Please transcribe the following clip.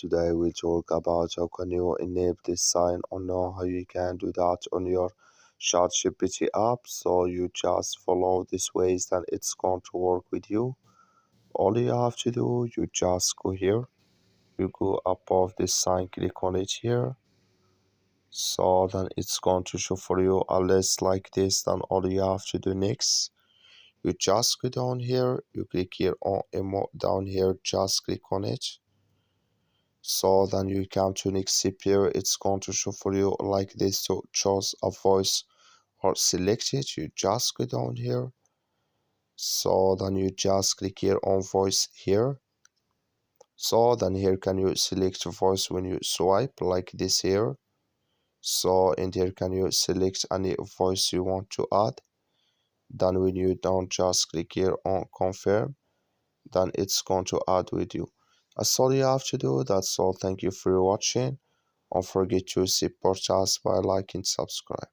Today we talk about how can you enable this sign or know how you can do that on your ChatGPT app. So you just follow these ways and it's going to work with you. All you have to do, you just go here, you go above this sign, click on it here. So then it's going to show for you a list like this. Then all you have to do next, you just go down here, you click here on emote down here, just click on it. So then you come to next step here, it's going to show for you like this to choose a voice or select it. You just go down here. So then you just click here on voice here. So then here can you select voice when you swipe like this here. So in here can you select any voice you want to add. Then when you don't just click here on confirm, then it's going to add with you. That's all you have to do. That's all. Thank you for watching. Don't forget to support us by liking, subscribe.